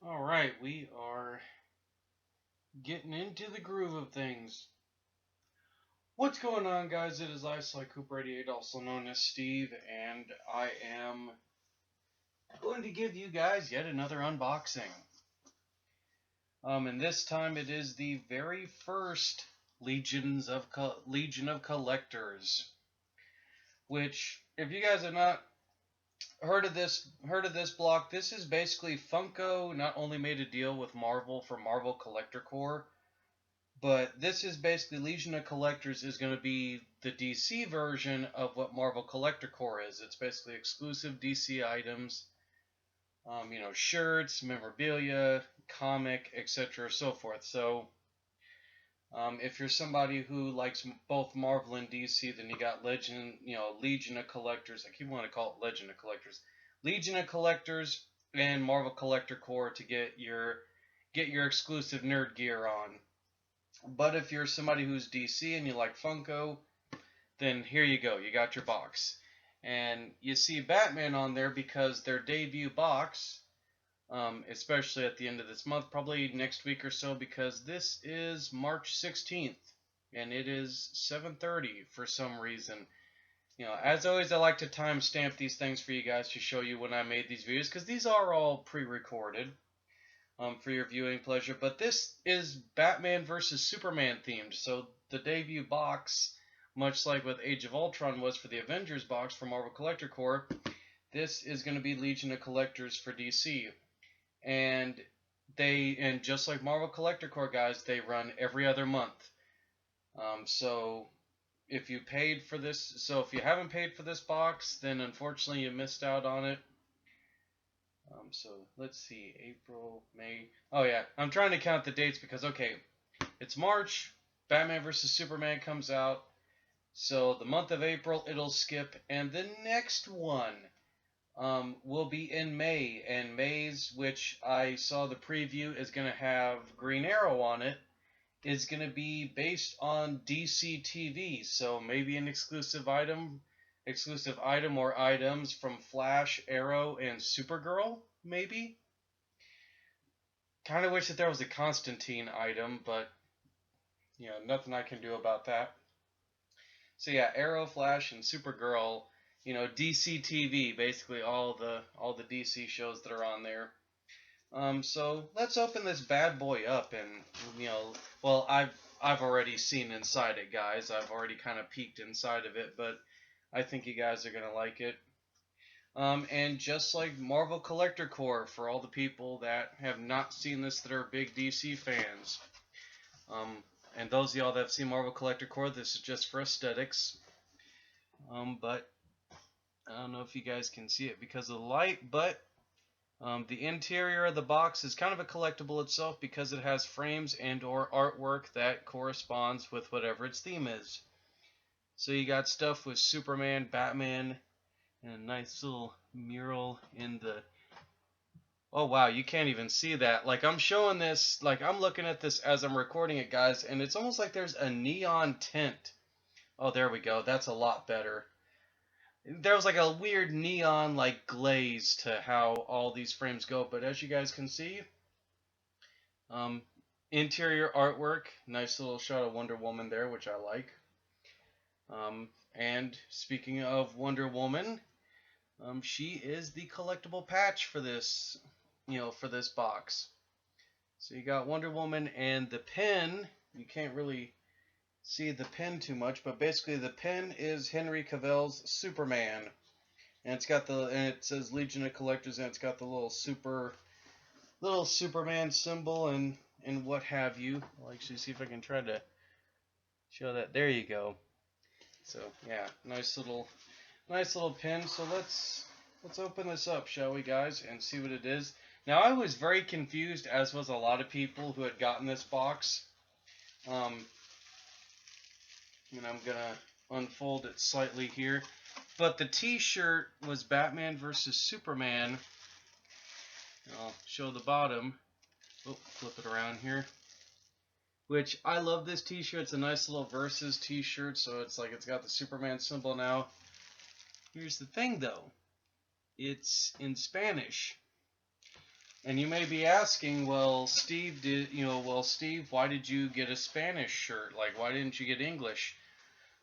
Alright, we are getting into the groove of things. What's going on, guys? It is I, Cooper88, also known as Steve, and I am going to give you guys yet another unboxing. And this time it is the very first Legion of Collectors, which, if you guys have not heard of this block, this is basically Funko not only made a deal with Marvel for Marvel Collector Corps. But this is basically Legion of Collectors is going to be the DC version of what Marvel Collector Corps is. It's basically exclusive DC items, shirts, memorabilia, comic, etc., so forth. So, if you're somebody who likes both Marvel and DC, then you got Legion of Collectors. I keep wanting to call it Legend of Collectors, Legion of Collectors, and Marvel Collector Corps to get your exclusive nerd gear on. But if you're somebody who's DC and you like Funko, then here you go. You got your box. And you see Batman on there because their debut box, especially at the end of this month, probably next week or so, because this is March 16th and it is 7:30 for some reason. As always, I like to timestamp these things for you guys to show you when I made these videos, because these are all pre-recorded. For your viewing pleasure. But this is Batman versus Superman themed. So the debut box, much like what Age of Ultron was for the Avengers box for Marvel Collector Corps, this is going to be Legion of Collectors for DC. And just like Marvel Collector Corps, guys, they run every other month. So if you haven't paid for this box, then unfortunately you missed out on it. So let's see, April, May. Oh yeah, I'm trying to count the dates because, okay, it's March, Batman vs. Superman comes out. So the month of April, it'll skip. And the next one will be in May. And May's, which I saw the preview, is going to have Green Arrow on it, is going to be based on DC TV. So maybe an exclusive item or items from Flash, Arrow, and Supergirl, maybe? Kind of wish that there was a Constantine item, but nothing I can do about that. So yeah, Arrow, Flash, and Supergirl, DC TV, basically all the DC shows that are on there. So let's open this bad boy up, and well, I've already seen inside it, guys. I've already kind of peeked inside of it, but I think you guys are gonna like it. And just like Marvel Collector Corps, for all the people that have not seen this that are big DC fans. And those of y'all that have seen Marvel Collector Corps, this is just for aesthetics. But I don't know if you guys can see it because of the light, but the interior of the box is kind of a collectible itself because it has frames and or artwork that corresponds with whatever its theme is. So you got stuff with Superman, Batman, and a nice little mural in the... Oh wow, you can't even see that. Like, I'm showing this, like I'm looking at this as I'm recording it, guys, and it's almost like there's a neon tint. Oh, there we go. That's a lot better. There was like a weird neon like glaze to how all these frames go, but as you guys can see, interior artwork, nice little shot of Wonder Woman there, which I like. And speaking of Wonder Woman, she is the collectible patch for this, for this box. So you got Wonder Woman, and the pin, you can't really see the pin too much, but basically the pin is Henry Cavill's Superman. And it says Legion of Collectors, and it's got the little Superman symbol and what have you. I'll actually see if I can try to show that. There you go. So yeah, nice little pin. So let's open this up, shall we, guys, and see what it is. Now, I was very confused, as was a lot of people who had gotten this box. And I'm gonna unfold it slightly here. But the T-shirt was Batman versus Superman. I'll show the bottom. Oh, flip it around here. Which, I love this T-shirt. It's a nice little Versus T-shirt, so it's got the Superman symbol now. Here's the thing, though. It's in Spanish. And you may be asking, well, Steve, Steve, why did you get a Spanish shirt? Like, why didn't you get English?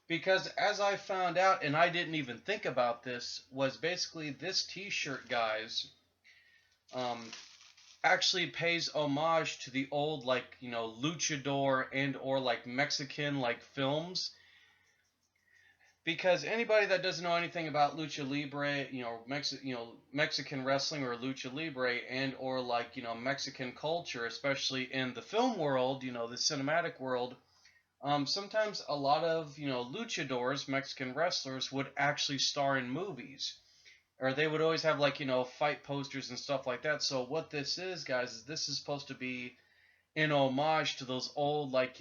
Because as I found out, and I didn't even think about this, was basically this T-shirt, guys, um, actually pays homage to the old, like, luchador and or like Mexican like films. Because anybody that doesn't know anything about lucha libre, Mexican wrestling or lucha libre and or like, Mexican culture, especially in the film world, the cinematic world, sometimes a lot of, luchadors, Mexican wrestlers would actually star in movies. Or they would always have like, fight posters and stuff like that. So what this is, guys, is this is supposed to be in homage to those old, like,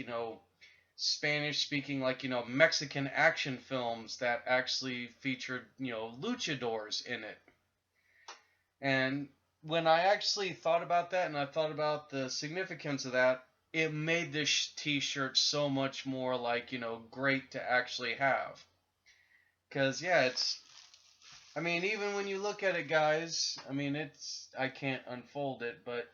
Spanish speaking, like, Mexican action films that actually featured, luchadors in it. And when I actually thought about that and I thought about the significance of that, it made this T-shirt so much more like, great to actually have. Because, yeah, I mean, even when you look at it, guys, I mean, I can't unfold it, but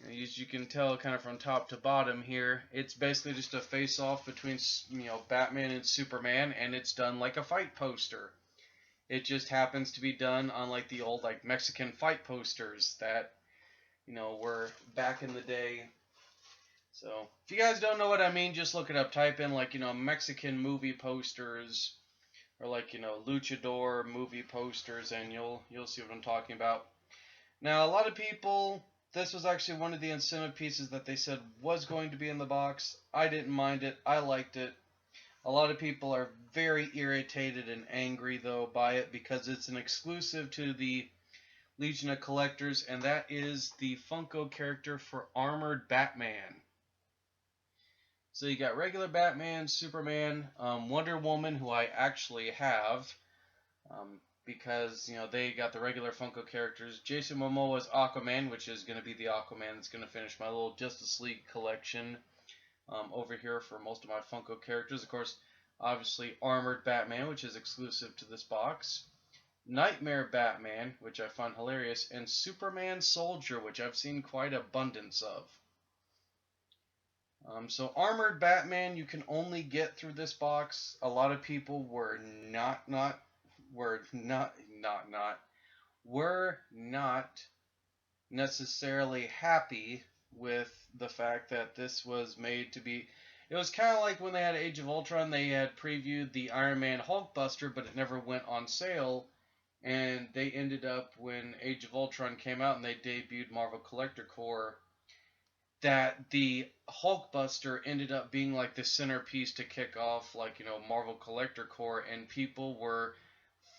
as you can tell kind of from top to bottom here, it's basically just a face-off between, Batman and Superman, and it's done like a fight poster. It just happens to be done on like the old like Mexican fight posters that, were back in the day. So if you guys don't know what I mean, just look it up. Type in like, Mexican movie posters or like, luchador movie posters, and you'll see what I'm talking about. Now, a lot of people, this was actually one of the incentive pieces that they said was going to be in the box. I didn't mind it. I liked it. A lot of people are very irritated and angry, though, by it because it's an exclusive to the Legion of Collectors, and that is the Funko character for Armored Batman. So you got regular Batman, Superman, Wonder Woman, who I actually have. Because, they got the regular Funko characters. Jason Momoa's Aquaman, which is going to be the Aquaman that's going to finish my little Justice League collection over here for most of my Funko characters. Of course, obviously Armored Batman, which is exclusive to this box. Nightmare Batman, which I find hilarious. And Superman Soldier, which I've seen quite abundance of. So Armored Batman, you can only get through this box. A lot of people were not necessarily happy with the fact that this was made to be. It was kind of like when they had Age of Ultron, they had previewed the Iron Man Hulkbuster, but it never went on sale. And they ended up, when Age of Ultron came out and they debuted Marvel Collector Corps, that the Hulkbuster ended up being like the centerpiece to kick off, like, Marvel Collector Corps, and people were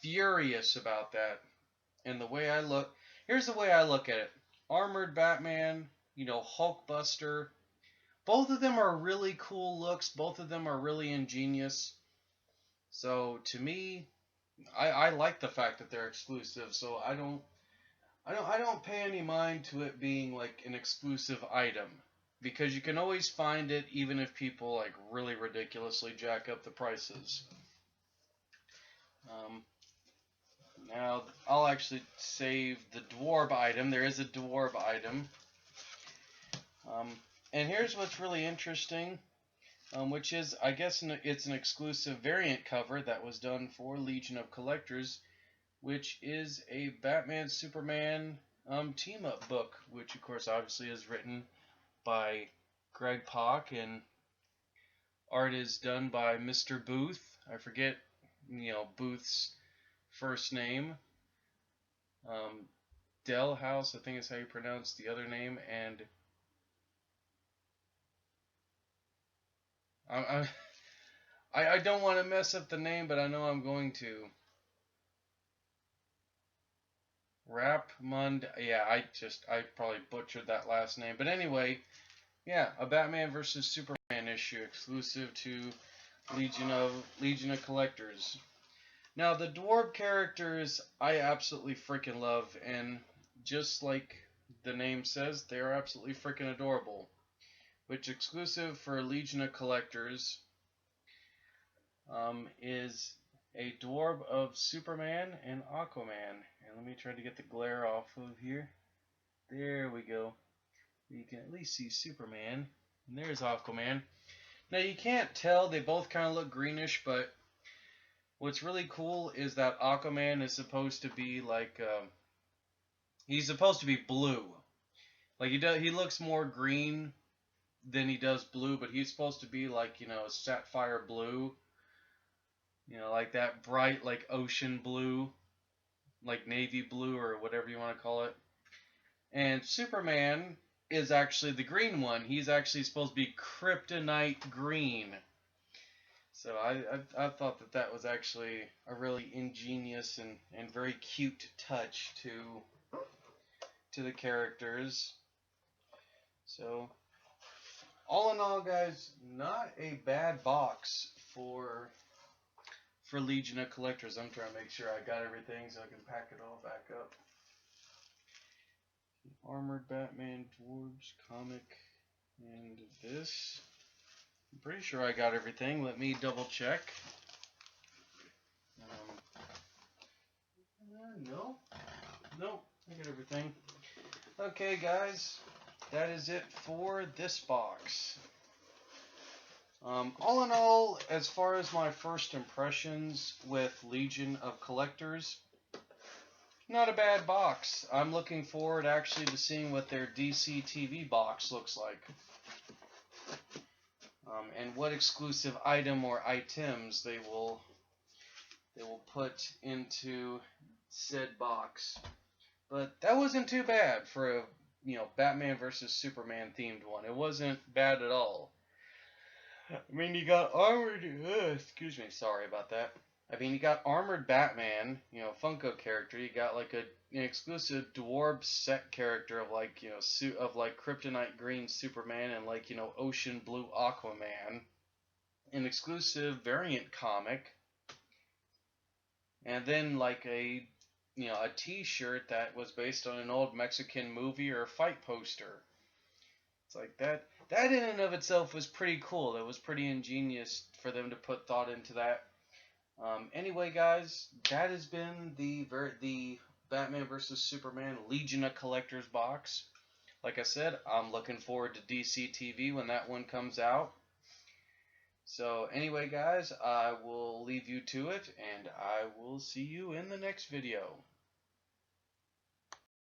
furious about that. And here's the way I look at it. Armored Batman, Hulkbuster, both of them are really cool looks. Both of them are really ingenious. So to me, I like the fact that they're exclusive. So I don't pay any mind to it being like an exclusive item, because you can always find it even if people like really ridiculously jack up the prices. Now, I'll actually save the dwarf item. There is a dwarf item. And here's what's really interesting, which is, I guess, it's an exclusive variant cover that was done for Legion of Collectors, which is a Batman Superman team-up book, which, of course, obviously is written by Greg Pak, and art is done by Mr. Booth. I forget, Booth's first name. Del House, I think is how you pronounce the other name, and I don't want to mess up the name, but I know I'm going to. Rapmund, yeah, I probably butchered that last name, but anyway, yeah, a Batman versus Superman issue exclusive to Legion of Collectors. Now, the Dwarf characters I absolutely freaking love, and just like the name says, they are absolutely freaking adorable. Which exclusive for Legion of Collectors is a Dwarf of Superman and Aquaman. And let me try to get the glare off of here. There we go. You can at least see Superman. And there's Aquaman. Now you can't tell, they both kind of look greenish, but what's really cool is that Aquaman is supposed to be like, he's supposed to be blue. Like he looks more green than he does blue, but he's supposed to be like, sapphire blue. Like that bright, like ocean blue, like navy blue or whatever you want to call it. And Superman is actually the green one. He's actually supposed to be kryptonite green. So I thought that was actually a really ingenious and very cute touch to the characters. So all in all, guys, not a bad box for Legion of Collectors. I'm trying to make sure I got everything so I can pack it all back up. Armored Batman, Dwarfs, comic, and this. I'm pretty sure I got everything. Let me double check. No, I got everything. Okay, guys, that is it for this box. All in all, as far as my first impressions with Legion of Collectors, not a bad box. I'm looking forward actually to seeing what their DC TV box looks like. And what exclusive item or items they will put into said box. But that wasn't too bad for a Batman versus Superman themed one. It wasn't bad at all. I mean, you got armored. Excuse me, sorry about that. I mean, you got armored Batman, Funko character. You got like an exclusive Dwarf set character of like suit of like kryptonite green Superman and like ocean blue Aquaman. An exclusive variant comic, and then like a T-shirt that was based on an old Mexican movie or fight poster. It's like that. That in and of itself was pretty cool. It was pretty ingenious for them to put thought into that. Anyway, guys, that has been the Batman vs. Superman Legion of Collectors box. Like I said, I'm looking forward to DC TV when that one comes out. So anyway, guys, I will leave you to it, and I will see you in the next video.